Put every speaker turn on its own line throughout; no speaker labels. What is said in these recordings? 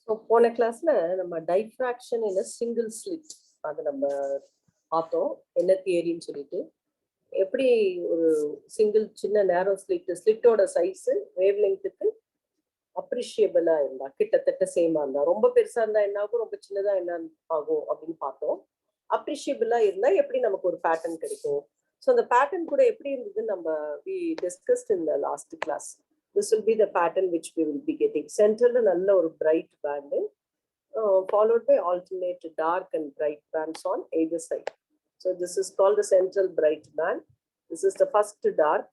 So போன கிளாஸ்ல நம்ம டைஃப்ராக்ஷன் இன் சிங்கிள் ஸ்லிட் அது நம்ம பார்த்தோம். என்ன தியரின்னு சொல்லிட்டு எப்படி ஒரு சிங்கிள் சின்ன நேரோ ஸ்லிட்டோட சைஸ் வேவ் லெங்க்த்துக்கு அப்ரிஷியபிளா இருந்தா கிட்டத்தட்ட சேமா இருந்தா, ரொம்ப பெருசா இருந்தா என்ன ஆகும், ரொம்ப சின்னதா என்ன ஆகும் அப்படின்னு பார்த்தோம். அப்ரிஷியபிளா இருந்தா எப்படி நமக்கு ஒரு பேட்டர்ன் கிடைக்கும். ஸோ அந்த பேட்டர்ன் கூட எப்படி இருந்தது நம்ம we discussed in the last class. This will be the pattern which we will be getting. Central நல்ல ஒரு bright band, followed by alternate dark and bright bands on either side. So this is called the central bright band. This is the first dark,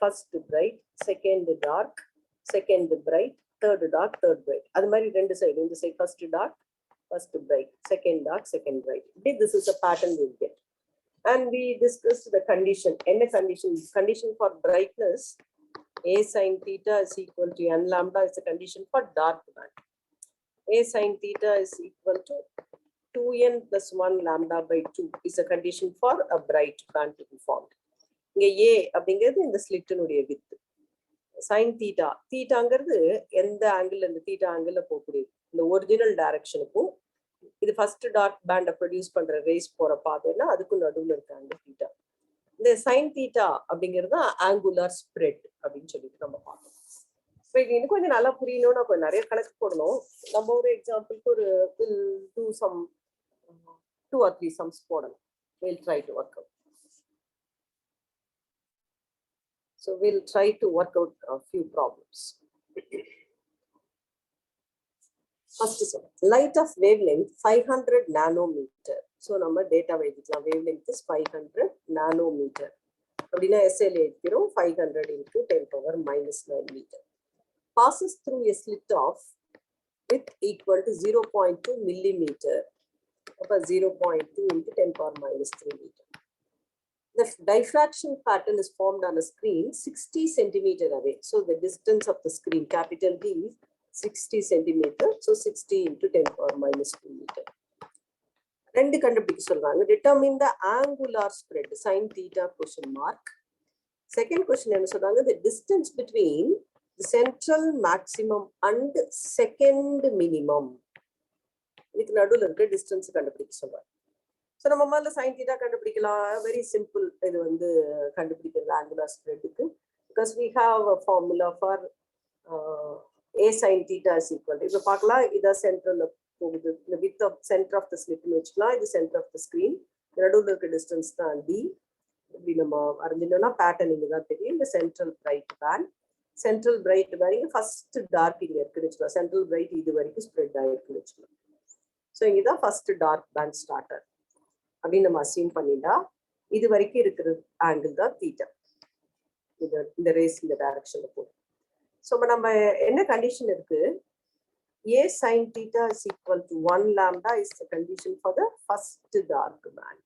first bright, second dark, second bright, third dark, third bright. அது மாதிரி ரெண்டு side, இந்த side first dark, first bright, second dark, second bright. This is a pattern we will get. And we discussed the condition. Any condition? Condition for brightness, A sin theta is equal to n lambda is the condition for dark band. A sin theta is equal to 2n plus 1 lambda by 2 is a condition for a bright band to be formed. இங்க A அப்படிங்கிறது இந்த ஸ்லிட்டினுடைய with. sin theta, தீட்டாங்கிறது எந்த angle, இந்த theta angle போகக்கூடியது இந்த original டைரக்ஷனுக்கும் இது first dark பேண்டை produce பண்ற ரேஸ் போற பாதைன்னா அதுக்கும் நடுவில் இருக்க ஆங்கிள் தீட்டா. இந்த சைன் தீட்டா அப்படிங்கிறது ஆங்குலார் ஸ்ப்ரெட் அப்படின்னு சொல்லிட்டு நம்ம பார்க்கணும். இப்போ இது இன்னும் கொஞ்சம் நல்லா புரியணும்னா கொஞ்சம் நிறைய கணக்கு போடணும். நம்ம ஒரு எக்ஸாம்பிளுக்கு ஒரு will do some 2 or 3 sums போடணும். We'll try to work out. So we'll try to work out a few problems. First sum, light of wavelength 500 nanometer. So நம்ம data வைக்கலாம். Wavelength is 500 nanometer. அப்படின்னா SL எடுக்கிறோம் 500 into 10 power minus 9 meter. Passes through a slit of width equal to 0.2 millimeter. அப்ப 0.2 into 10 power minus 3 meter. The diffraction pattern is formed on a screen 60 centimeter away. So the distance of the screen, capital D, is 60 centimeter. So 60 into 10 power minus 2 meter. ரெண்டு கண்டுபிடிக்க சொல்றாங்க. Determine the angular spread, sin theta question mark. Second question என்ன சொல்றாங்க, the distance between the central maximum and second minimum. இதுக்கு நடுவில் இருக்க distance கண்டுபிடிக்க சொல்றாங்க. ஸோ நம்ம முதல்ல சைன் தீட்டா கண்டுபிடிக்கலாம். Very simple. இது வந்து கண்டுபிடிக்கிறது ஆங்குலார் ஸ்ப்ரெட்டுக்கு, because we have a formula for A sine theta is equal. இப்போ பார்க்கலாம், இதான் சென்ட்ரல் போகுது. இந்த width of centre of the ஸ்லிட்னு வச்சுக்கலாம். இது சென்டர் ஆஃப் த ஸ்க்ரீன். நடுவில் இருக்க டிஸ்டன்ஸ் தான் டி. இப்படி நம்ம வரைஞ்சிட்டோம்னா பேட்டர்ன் இங்கே தான் தெரியும். இந்த central bright band, central bright band இங்கே ஃபர்ஸ்ட் டார்க் இங்கே இருக்குன்னு வச்சுக்கலாம். சென்ட்ரல் பிரைட் இது வரைக்கும் ஸ்ப்ரெட் ஆகிருக்குன்னு வச்சுக்கலாம். ஸோ இங்கே தான் ஃபர்ஸ்ட் டார்க் பேண்ட் ஸ்டார்டர் அப்படின்னு நம்ம அசியூம் பண்ணிட்டா இது வரைக்கும் இருக்கிற ஆங்கிள் தான் தீட்டா. இந்த ரேஸ் இந்த டைரக்ஷன்ல போகும். ஸோ நம்ம என்ன கண்டிஷன் இருக்கு, A sin theta is equal to 1 lambda is the condition for the first dark band.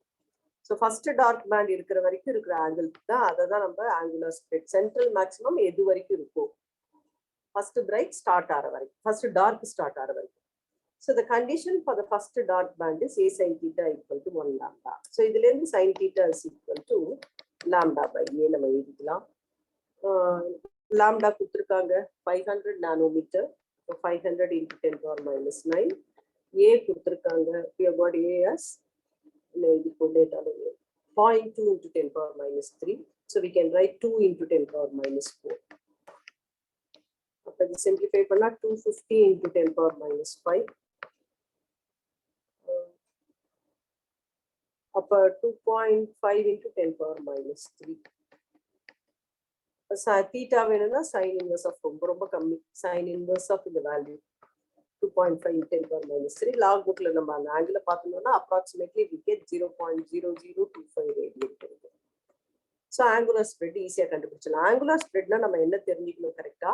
So first dark band இருக்கிற வரைக்கும் இருக்கிற ஆங்கிள் தான், அதை தான் நம்ம ஆங்குலர் ஸ்ப்ரெட். சென்ட்ரல் மேக்ஸிமம் எது வரைக்கும் இருக்கும், ஃபர்ஸ்ட் பிரைட் ஸ்டார்ட் ஆகிற வரைக்கும், ஃபர்ஸ்ட் டார்க் ஸ்டார்ட் ஆகிற வரைக்கும். So the condition for the first dark band is A sin theta equal to 1 lambda. So இதுல இருந்து sin theta is equal to lambda by A நம்ம எழுதிக்கலாம். lambda கொடுத்திருக்காங்க 500 nanometer. So 500 into 10 power minus 9. A கொடுத்திருக்காங்க, we have got A as 0.2 into 10 power minus 3. So we can write 2 into 10 power minus 4. அப்ப இது simplify பண்ணா 250 into 10 power minus 5. அப்ப 2.5 into 10 power minus 3. Theta வேணும்னா sine inverse of ரொம்ப ரொம்ப கம்மி. Sine inverse of இந்த value 2.5 into 10 power minus 3. Log புக்ல நம்ம அந்த ஆங்கிள் பார்த்தோம்னா அப்ராக்சிமேட்லி we get 0.0025 radian கிடைக்கும். ஸோ ஆங்குலர் ஸ்ப்ரெட் ஈஸியாக கண்டுபிடிச்சலாம். ஆங்குலர் ஸ்ப்ரெட்னா நம்ம என்ன தெரிஞ்சுக்கணும் கரெக்டா,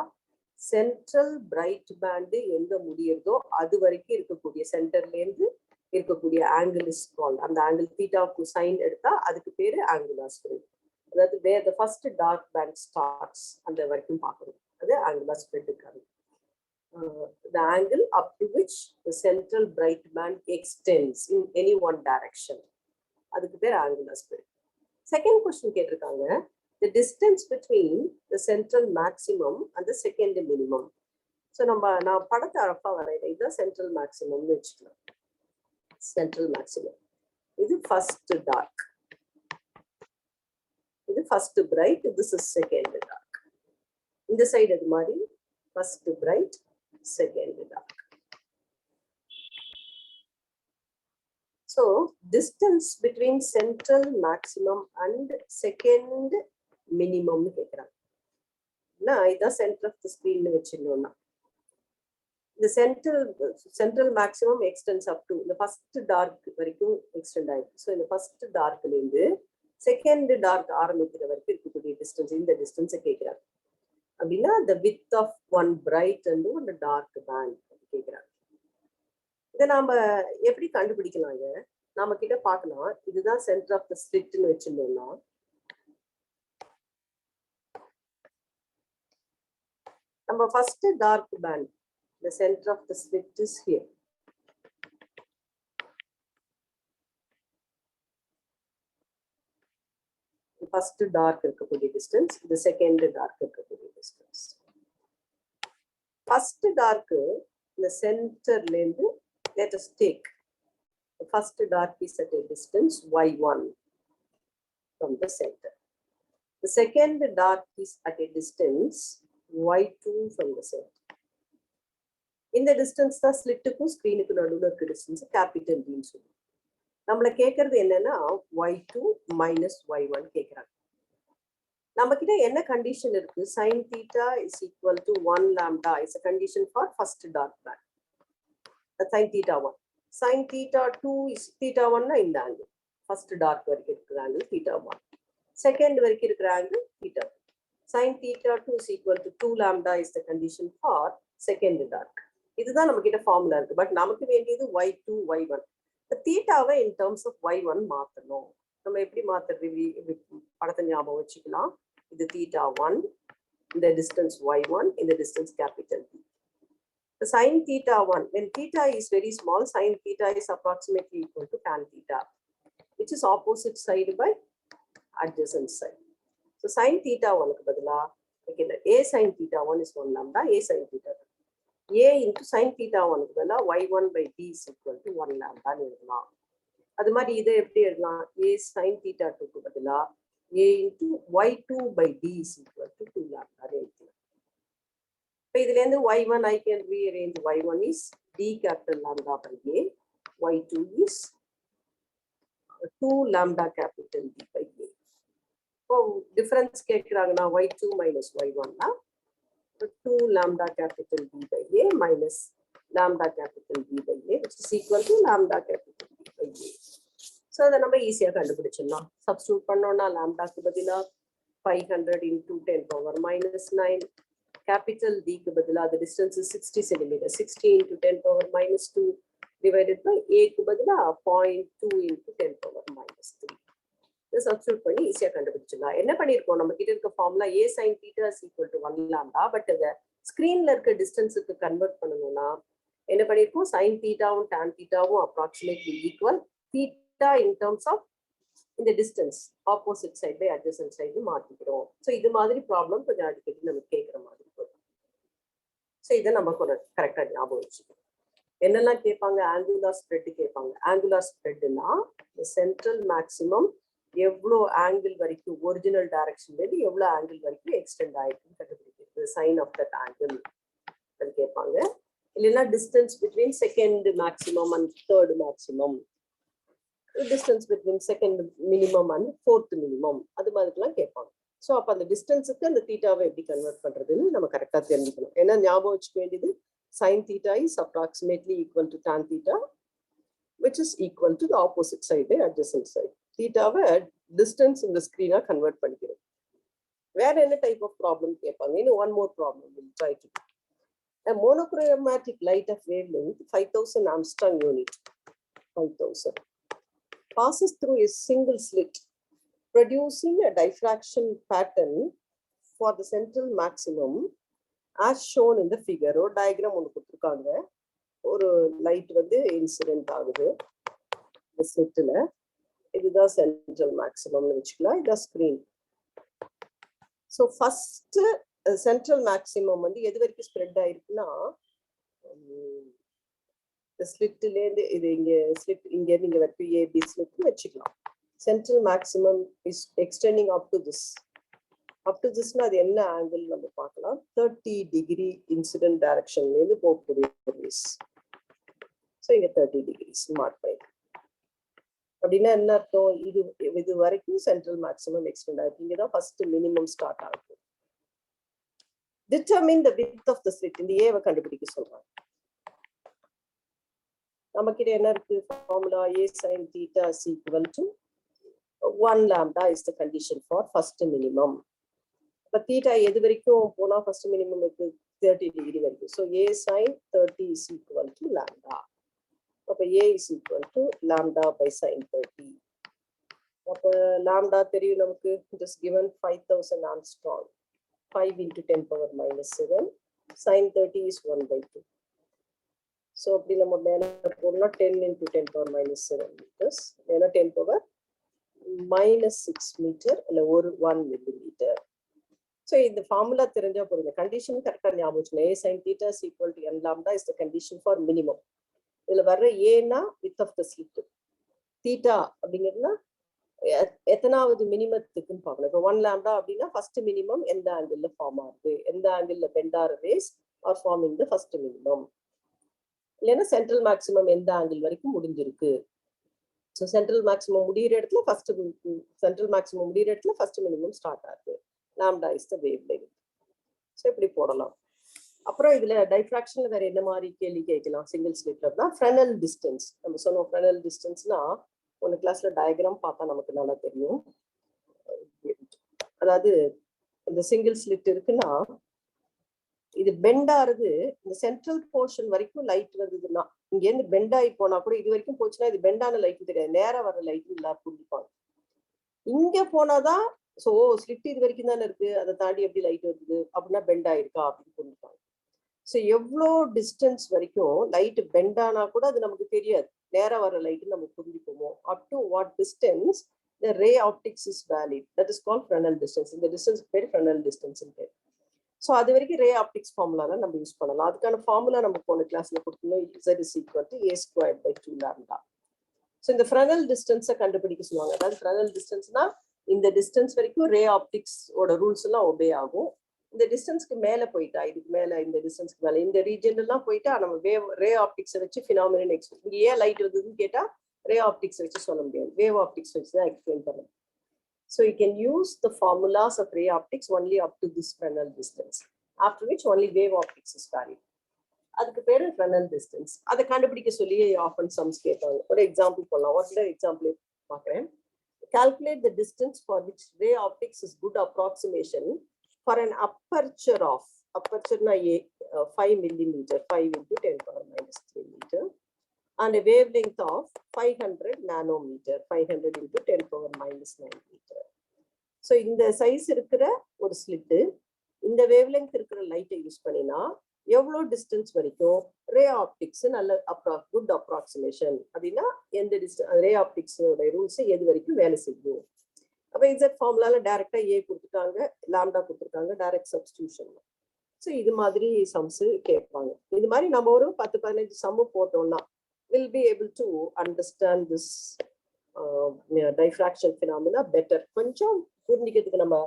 சென்ட்ரல் பிரைட் பேண்டு எங்க முடியுறதோ அது வரைக்கும் இருக்கக்கூடிய சென்டர்லேருந்து இருக்கக்கூடிய ஆங்கிள் இஸ் கால்ட், அந்த ஆங்கிள் தீட்டாவுக்கு சைன் எடுத்தா அதுக்கு பேரு ஆங்குலர் ஸ்ப்ரெட். அதாவது where the first dark band starts அந்த வரைக்கும் பார்க்கணும், அது ஆங்குலர் ஸ்ப்ரெட்டுக்கான the angle up to which the central bright band extends in any one direction, அதுக்கு பேர் ஆங்குலர் ஸ்ப்ரெட். செகண்ட் கொஸ்டின் கேட்டிருக்காங்க, the distance between the central maximum and the second minimum. So நான் படத்தை அரப்பா வரையில இதுதான் சென்ட்ரல் மேக்ஸிமம்னு வச்சுக்கலாம். Central maximum. இது ஃபர்ஸ்ட் டார்க், இது first bright, this is second dark. இந்த சைடு அது மாதிரி first bright, second dark. So distance between central maximum and second minimum னு கேக்குறாங்க. நான் இதான் சென்டர் ஆஃப் தி ஸ்கிரீன் வச்சிருந்தோம்னா இந்த central maximum extends up to இந்த ஃபர்ஸ்ட் டார்க் வரைக்கும் எக்ஸ்டெண்ட் ஆயிருக்கு. ஸோ இந்த ஃபர்ஸ்ட் டார்க்ல இருந்து செகண்ட் டார்க் ஆரம்பிக்கிற வரைக்கும் இருக்கக்கூடிய டிஸ்டன்ஸ், இந்த டிஸ்டன்ஸை கேட்கிறாங்க. அப்படின்னா the width of one bright and one dark band கேட்கிறாங்க. இதை நாம எப்படி கண்டுபிடிக்கலாங்க? நாம கிட்ட பார்க்கலாம். இதுதான் சென்டர் ஆஃப் த ஸ்லிட்னு வச்சிருந்தோம்னா நம்ம first dark band, the center of the slit is here. The first dark இருக்கக்கூடிய distance, the second dark இருக்கக்கூடிய distance. First dark the center ல இருந்து let us take the first dark is at a distance y1 from the center. The second dark is at a distance y2 from the center. இந்த distance தான் ஸ்லிட்டுக்கும் ஸ்கிரீனுக்கு நடுவில் இருக்க distance capital டின்னு சொல்லுவோம். நம்மளை கேட்கறது என்னன்னா y2 minus y1 கேட்குறாங்க. நம்ம கிட்ட என்ன கண்டிஷன் இருக்கு? sin theta is equal to 1 lambda is a condition for first dark band. sin theta 1. sin theta 2 is theta 1 இந்த ஆங்கிள் ஃபர்ஸ்ட் டார்க் வரைக்கும் இருக்கிற ஆங்கிள் theta 1. செகண்ட் வரைக்கும் இருக்கிற angle theta 2. sin theta 2 is equal to 2 lambda is the condition for second dark. இதுதான் நம்ம கிட்ட formula இருக்கு. But நமக்கு வேண்டியது y2 y1. தீட்டாவை இன் டர்ம்ஸ் ஆஃப் y1 மாத்தணும். நம்ம எப்படி மாத்துறது? படத்தை ஞாபகம் வச்சுக்கலாம். இது theta 1, இந்த டிஸ்டன்ஸ் y1, இந்த distance capital D. The sin theta 1, when theta is very small, sin theta is approximately equal to tan theta, which is opposite side by adjacent side. So sin theta 1 க்கு பதிலா a sin theta 1 is 1 lambda, a sin theta 2. a into sin theta 1 க்கு பதிலா y1 by d is equal to 1 lambda னு எழுதலாம். அது மாதிரி இதை எப்படி எழுதலாம்? a sin theta 2 க்கு பதிலா a into y2 by d is equal to 2 lambda னு எழுதலாம். இப்போ இதுல இருந்து y1 I can rearrange. y1 is d capital lambda by a, y2 is 2 lambda capital d by a. இப்போ டிஃபரன்ஸ் கேட்குறாங்கன்னா y2 minus y1 னா 2 lambda capital D by A minus lambda capital D by A, which is equal to lambda capital D by A. So அதை நம்ம ஈஸியாக கண்டுபிடிச்சிடலாம். Substitute பண்ணோம்னா லாம்டாக்கு பதிலாக 500 into 10 power minus 9. Capital D க்கு பதிலாக the distance is 60 centimeters. 60 into 10 power minus 2 divided by A க்கு பதிலாக 0.2 into 10 power minus 3. இதை சப்ஸ்டியூட் பண்ணி ஈஸியாக கண்டுபிடிச்சிடலாம். என்ன பண்ணியிருக்கோம்? நம்ம கிட்ட இருக்க formula a sin theta is equal to 1 lambda. But அதை ஸ்கிரீன்ல இருக்க டிஸ்டன்ஸுக்கு கன்வெர்ட் பண்ணணும்னா என்ன பண்ணியிருக்கோம்? sin thetaவும் tan thetaவும் approximately equal. theta in terms of இந்த distance opposite side by adjacent side மாற்றிக்கிறோம். ஸோ இது மாதிரி ப்ராப்ளம் கொஞ்சம் அடிக்கடி நம்ம கேட்குற மாதிரி இருக்கும். ஸோ இதை நம்ம கரெக்டாக ஞாபகம் வச்சுக்கணும். என்னெல்லாம் கேட்பாங்க? ஆங்குலார் ஸ்ப்ரெட் கேட்பாங்க. ஆங்குலார் ஸ்ப்ரெட்னா சென்ட்ரல் மேக்ஸிமம் எவ்வளோ ஆங்கிள் வரைக்கும் ஒரிஜினல் டைரக்ஷன்லேருந்து எவ்வளோ ஆங்கிள் வரைக்கும் எக்ஸ்டெண்ட் ஆகிருக்குன்னு கண்டுபிடிக்கிறது. சைன் ஆஃப் தட் ஆங்கிள் அது கேட்பாங்க. இல்லைன்னா distance between second maximum and third maximum, distance between second minimum and fourth minimum, அது மாதிரிலாம் கேட்பாங்க. ஸோ அப்போ அந்த டிஸ்டன்ஸுக்கு அந்த தீட்டாவை எப்படி கன்வெர்ட் பண்ணுறதுன்னு நம்ம கரெக்டாக தெரிஞ்சுக்கணும். ஏன்னா ஞாபகம் வச்சுக்க வேண்டியது sin theta is approximately equal to tan theta, which is equal to the opposite side by adjacent side. தீட்டாவை டிஸ்டன்ஸ் இந்த ஸ்க்ரீனா கன்வெர்ட் பண்ணிக்கிறோம். வேற என்ன டைப் ஆஃப் ப்ராப்ளம் கேட்பாங்க? இன்னும் one more problem will try to to. A monochromatic light of wavelength 5000 Armstrong unit 5000 passes through a single slit, producing a diffraction pattern for the central maximum as shown in the figure. ஒரு diagram ஒன்று கொடுத்துருக்காங்க. ஒரு light வந்து incident ஆகுது இந்த ஸ்லிட்டில். இதுதான் central மேக்ஸிமம்னு வச்சுக்கலாம். இதுதான் screen. So first central maximum வந்து எது வரைக்கும் ஸ்ப்ரெட் ஆயிருக்குன்னா ஸ்லிட்லேருந்து இது இங்கே ஸ்லிட் இங்கேருந்து இங்கே வரைக்கும் ஏபி ஸ்லிட்னு வச்சுக்கலாம். Central maximum is extending up to திஸ்னா அது என்ன ஆங்கிள் நம்ம பார்க்கலாம். 30 டிகிரி இன்சிடென்ட் டைரக்ஷன்லேருந்து போகக்கூடிய ரேஸ். ஸோ இங்கே 30 டிகிரிஸ் மார்க் பண்ணி அப்படின்னா என்ன அர்த்தம், இது வரைக்கும் சென்ட்ரல் மேக்ஸிமம் எக்ஸ்டெண்ட் ஆயிருக்கு. இங்கே தான் ஃபர்ஸ்ட் மினிமம் ஸ்டார்ட் ஆகுது. Determine the width of the slit, இந்த ஏவை கண்டுபிடிக்க சொல்றாங்க. நமக்கிட்ட என்ன இருக்கு formula, a sin theta is equal to 1 lambda is the condition for first minimum. இப்போ theta எது வரைக்கும் போனா first minimum இருக்கு 30 டிகிரி வரைக்கும். So a sin 30 is equal to lambda. அப்போ a is equal to lambda by sin 30. அப்போ lambda தெரியும் நமக்கு, it is given 5000 Armstrong. 5 into 10 power minus 7. Sin 30 is 1 by 2. So அப்படி நம்ம மேலே போடணும்னா 10 into 10 power minus 7 meters. ஏன்னா 10 power minus 6 meter இல்லை 1 millimeter. ஸோ இந்த ஃபார்முலா தெரிஞ்சா போதும். இந்த கண்டிஷன் கரெக்டாக ஞாபகம் வச்சுக்கணும். a sin theta is equal to n lambda is the condition for minimum. இதில் வர்ற ஏன்னா width of the slit, theta அப்படிங்கிறதுனா எத்தனாவது மினிமத்துக்குன்னு பார்க்கணும். இப்போ 1 lambda அப்படின்னா ஃபர்ஸ்ட் மினிமம் எந்த ஆங்கிள் ஃபார்ம் ஆகுது, எந்த angle bend or rays or forming the first minimum, இல்லைன்னா சென்ட்ரல் மேக்ஸிமம் எந்த ஆங்கிள் வரைக்கும் முடிஞ்சிருக்கு. ஸோ சென்ட்ரல் மேக்ஸிமம் முடிகிற இடத்துல ஃபர்ஸ்ட் மினிமம் ஸ்டார்ட் ஆகுது. Lambda is the wavelength. So இப்படி போடலாம். அப்புறம் இதுல டைஃப்ராக்ஷன்ல வேற என்ன மாதிரி கேள்வி கேட்கலாம் சிங்கிள் ஸ்லிட்ல அப்படின்னா ஃப்ரெனல் டிஸ்டன்ஸ். நம்ம சொன்னோம் ஃப்ரெனல் டிஸ்டன்ஸ்னா ஒன்று கிளாஸ்ல டயக்ராம் பார்த்தா நமக்கு நல்லா தெரியும். அதாவது இந்த சிங்கிள் ஸ்லிட் இருக்குன்னா இது பெண்ட் ஆறுது இந்த சென்ட்ரல் போர்ஷன் வரைக்கும் லைட் வந்ததுன்னா, இங்க இருந்து பெண்ட் ஆகி போனா கூட இது வரைக்கும் போச்சுன்னா இது பெண்டான லைட் தெரியாது, நேரம் வர லைட் எல்லாரும் புரிஞ்சுப்பாங்க. இங்க போனாதான் ஸோ ஸ்லிட் இது வரைக்கும் தானே இருக்கு, அதை தாண்டி எப்படி லைட் வருது அப்படின்னா பெண்ட் ஆயிருக்கா அப்படின்னு புரிஞ்சுப்பாங்க. ஸோ எவ்வளோ டிஸ்டன்ஸ் வரைக்கும் லைட் பெண்ட் ஆனா கூட அது நமக்கு தெரியாது, நேரம் வர லைட் நம்ம புரிஞ்சுப்போமோ. Up to what distance the ray optics is valid, that is called Fresnel distance. இந்த டிஸ்டன்ஸ் பேர் Fresnel distance. ஸோ அது வரைக்கும் ரே ஆப்டிக்ஸ் ஃபார்முலால நம்ம யூஸ் பண்ணலாம். அதுக்கான ஃபார்முலா நம்ம போன கிளாஸ்ல கொடுக்கணும். z is equal to a squared by 2 lambda. So இந்த Fresnel டிஸ்டன்ஸை கண்டுபிடிக்க சொல்லுவாங்க. அதாவது Fresnel டிஸ்டன்ஸ்னா இந்த டிஸ்டன்ஸ் வரைக்கும் ரே ஆப்டிக்ஸ் ஓட ரூல்ஸ் எல்லாம் ஒபே ஆகும். இந்த டிஸ்டன்ஸ்க்கு மேல போயிட்டா, இதுக்கு மேல இந்த டிஸ்டன்ஸ்க்கு மேல இந்த ரீஜன் எல்லாம் போயிட்டா நம்ம ரே ஆப்டிக்ஸை வச்சு ஃபினாமினன் எக்ஸ்பிளைன். இங்க ஏன் லைட் வருதுன்னு கேட்டா ரே ஆப்டிக்ஸ் வச்சு சொல்ல முடியாது, வேவ் ஆப்டிக்ஸ் வச்சு தான் எக்ஸ்பிளைன் பண்ணணும். So you can use the formulas of ray optics only up to this Fresnel distance, after which only wave optics is valid. அதுக்கு பேரு Fresnel distance. அதை கண்டுபிடிக்க சொல்லி often sums கேட்பாங்க. ஒரு எக்ஸாம்பிள் பண்ணலாம். ஒரு எக்ஸாம்பிள் பார்க்குறேன். Calculate the distance for which ray optics is good approximation for an aperture of, aperture na 5 millimeter, 5 into 10 power minus 3 meter, and a wavelength of 500 nanometer, 500 into 10 power minus 9 meter. So இந்த size இருக்கிற ஒரு slit இந்த wavelength இருக்கிற லைட்டை use பண்ணினா எவ்வளோ distance வரைக்கும் ரே optics நல்ல குட் அப்ராக்சிமேஷன் அப்படின்னா எந்த டிஸ்டன்ஸ் ரே ஆப்டிக்ஸோட ரூல்ஸ் எது வரைக்கும் வேலை செய்யும். அப்போ எக்ஸாக்ட் ஃபார்முலால டைரக்டா ஏ கொடுத்துட்டாங்க, லாம்டா கொடுத்துருக்காங்க, டைரக்ட் சப்ஸ்டியூஷன். ஸோ இது மாதிரி சம்ஸ் கேட்பாங்க. இது மாதிரி நம்ம ஒரு 10-15 சம்மு போட்டோம்னா will be able to understand this diffraction phenomena better. கொஞ்சம் புரிஞ்சிக்கிறதுக்கு நம்ம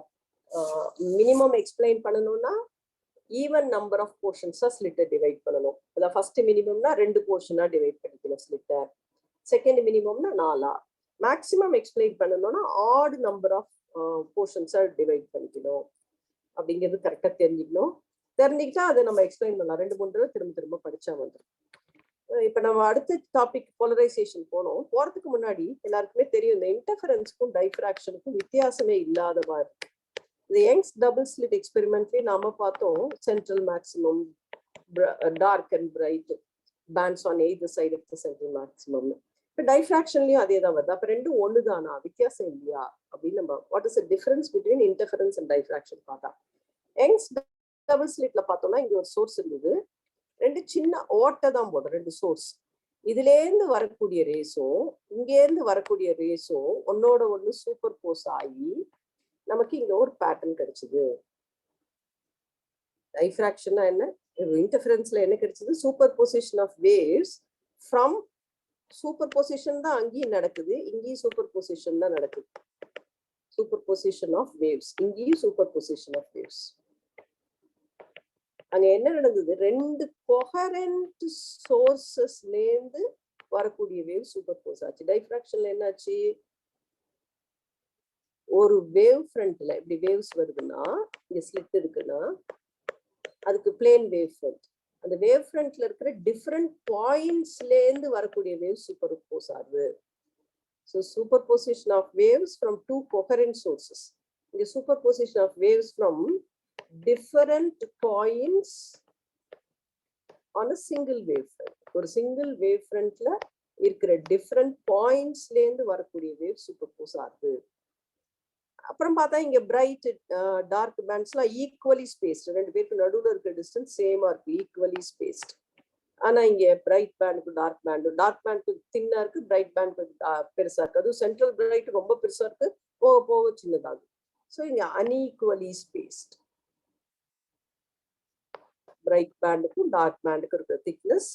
மினிமம் எக்ஸ்பிளைன் பண்ணணும்னா ஈவன் நம்பர் ஆஃப் போர்ஷன்ஸா ஸ்லிட்டை டிவைட் பண்ணணும். அதாவது ஃபர்ஸ்ட் மினிமம்னா 2 போர்ஷனா டிவைட் பண்ணிக்கணும் ஸ்லிட்டை, செகண்ட் மினிமம்னா 4. மேக்ஸிமம் எக்ஸ்பிளைன் பண்ணணும்னா ஆட் நம்பர் ஆஃப் போர்ஷன்ஸா டிவைட் பண்ணிக்கணும். அப்படிங்கிறது கரெக்டா தெரிஞ்சுக்கிட்டா அதை நம்ம எக்ஸ்பிளைன் பண்ணலாம். 2-3 தடவை திரும்ப படிச்சா வந்துடும். இப்ப நம்ம அடுத்த டாபிக் போலரைசேஷன் போறதுக்கு முன்னாடி எல்லாருக்குமே தெரியும் இந்த இன்டர்ஃபரன்ஸ்க்கும் டைஃப்ராக்ஷனுக்கும் வித்தியாசமே இல்லாதவா இருக்கு. இந்த யங்ஸ் டபுள் ஸ்லிட் எக்ஸ்பெரிமெண்ட்லயே நாம பார்த்தோம் central maximum, dark and bright bands on either side of the central maximum. இப்போ டைஃப்ராக்ஷன்லயும் அதே தான் வருது. அப்ப ரெண்டும் ஒண்ணுதானா, வித்தியாசம் இல்லையா அப்படின்னு நம்ம what is the difference between interference and diffraction பார்த்தா, யங்ஸ் டபுள் ஸ்லிட்ல பார்த்தோம்னா இங்க ஒரு சோர்ஸ் இருந்தது, 2 சின்ன ஓட்டை தான் போடும், 2 சோர்ஸ். இதுல இருந்து வரக்கூடிய ரேஸும் இங்க இருந்து வரக்கூடிய ரேஸும் ஒன்னோட ஒண்ணு சூப்பர் போஸ் ஆகி நமக்கு இங்க ஒரு பேட்டர்ன் கிடைச்சது. Diffraction என்ன interferenceல என்ன கிடைச்சது superposition of waves from superposition தான் அங்கேயும் நடக்குது இங்கேயும் superposition தான் நடக்குது superposition of waves இங்கேயும் superposition of waves அங்க என்ன நடந்தது ரெண்டு coherent sourcesல இருந்து வரக்கூடிய வேவ் சூப்பர்போஸ் ஆச்சு டைஃப்ராக்ஷன்ல என்னாச்சு ஒரு வேவ் ஃப்ரண்ட்ல இப்படி வேவ்ஸ் வருதுன்னா இங்க ஸ்லிட் இருக்குன்னா அதுக்கு பிளேன் வேவ் ஃப்ரண்ட் அந்த வேவ் ஃப்ரண்ட்ல இருக்கிற டிஃபரெண்ட் பாயிண்ட்ஸ்ல இருந்து வரக்கூடிய வேவ் சூப்பர்போஸ் ஆகுது so superposition of waves from two coherent sources the superposition of waves from different points on a single wave front ஒரு single wave frontல இருக்கிற different pointsல இருந்து வரக்கூடிய wave superpose ஆகுது அப்புறம் பார்த்தா இங்க bright dark bandsலாம் equally spaced ரெண்டு பேருக்கு நடுவுல இருக்க distance சேமா இருக்கு equally spaced ஆனா இங்க bright bandக்கு dark bandக்கு தின்னா இருக்கு bright bandக்கு பெருசா இருக்கு அது central bright ரொம்ப பெருசா இருக்கு போக போக சின்னதாகும் so இங்க unequally spaced bright bandக்கும் dark bandக்கு இருக்கிற thickness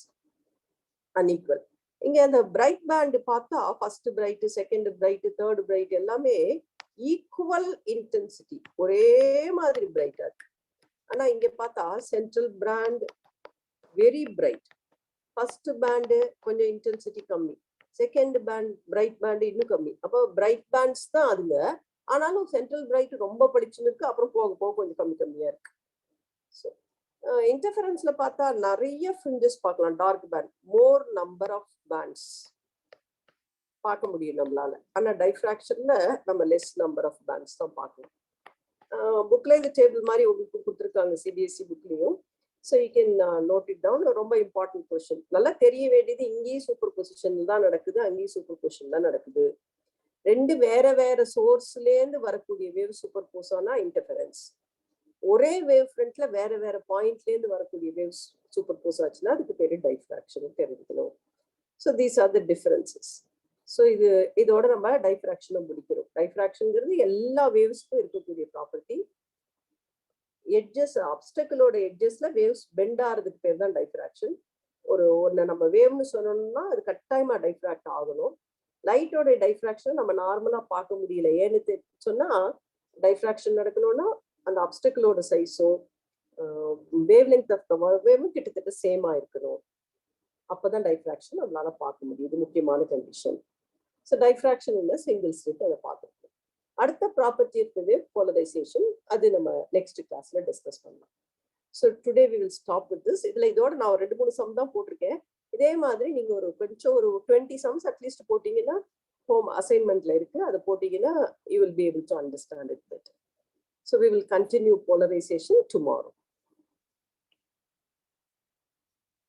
unequal இங்க அந்த bright band பார்த்தா first bright second bright third bright எல்லாமே equal intensity ஒரே மாதிரி பிரைட்டா இருக்கு ஆனா இங்க பார்த்தா central band very bright first band கொஞ்சம் intensity கம்மி second band bright band இன்னும் கம்மி அப்போ bright bands தான் அதுல ஆனாலும் central bright ரொம்ப பளிச்சுன்னு இருக்கு அப்புறம் போக போக கொஞ்சம் கம்மியா இருக்கு so interferenceல பார்த்தா நிறைய fringes பார்க்கலாம் dark band more number of bands பார்க்க முடியும் நம்மளால ஆனா டைஃப்ராக்ஷன்ல நம்ம less number of bands தான் பார்க்கணும் புக்ல இந்த டேபிள் மாதிரி உங்களுக்கு கொடுத்துருக்காங்க சிபிஎஸ்சி புக்லயும் so you can note it down ரொம்ப இம்பார்ட்டன்ட் क्वेश्चन நல்லா தெரிய வேண்டியது இங்கேயும் சூப்பர் பொசிஷன் தான் நடக்குது அங்கேயும் சூப்பர் பொசிஷன் தான் நடக்குது ரெண்டு வேற வேற சோர்ஸ்ல இருந்து வரக்கூடிய வேவ் சூப்பர் போஸ் ஆனா இன்டர்ஃபெரன்ஸ் ஒரே வேவ் ஃப்ரண்ட்ல வேற வேற பாயிண்ட்ல இருந்து வரக்கூடிய வேவ்ஸ் சூப்பர் போஸ் ஆச்சுன்னா அதுக்கு பேரு டைஃப்ராக்ஷன் தெரிஞ்சுக்கணும் so these are the differences so இதோட நம்ம டைஃப்ராக்ஷனை முடிக்கிறோம் டைஃப்ராக்ஷன்ங்கிறது எல்லா வேவ்ஸ்க்கும் இருக்கக்கூடிய ப்ராப்பர்ட்டி எட்ஜஸ் ஆப்ஸ்டக்கிளோட எட்ஜஸ்ல வேவ்ஸ் பெண்ட் ஆகிறதுக்கு பேர் தான் டைஃப்ராக்ஷன் ஒன்னு நம்ம வேவ்னு சொன்னோம்னா அது கட்டாயமா டைஃப்ராக்ட் ஆகணும் லைட்டோட டைஃப்ராக்ஷன் நம்ம நார்மலா பார்க்க முடியல ஏன்னு சொன்னா டைஃப்ராக்ஷன் நடக்கணும்னா அந்த ஆப்ஸ்டக்கிளோட சைஸும் வேவ் லெங்த் ஆஃப் த வேவும் கிட்டத்தட்ட சேமா இருக்கணும் அப்பதான் டைஃப்ராக்ஷன் நம்மளால பார்க்க முடியும் இது முக்கியமான கண்டிஷன் ஸோ டைஃப்ராக்ஷன் இல்ல சிங்கிள் ஸ்லிட் அதை பார்த்துருக்கோம் அடுத்த ப்ராப்பர்ட்டி இருக்குது போலரைசேஷன் அது நம்ம நெக்ஸ்ட் கிளாஸ்ல டிஸ்கஸ் பண்ணலாம் so today we will stop with this இதுல இதோட நான் ஒரு 2-3 சம் தான் போட்டிருக்கேன் இதே மாதிரி நீங்க கொஞ்சம் ஒரு 20 சம்ஸ் அட்லீஸ்ட் போட்டீங்கன்னா ஹோம் அசைன்மெண்ட்ல இருக்கு அதை போட்டீங்கன்னா you will be able to understand it better so we will continue polarisation tomorrow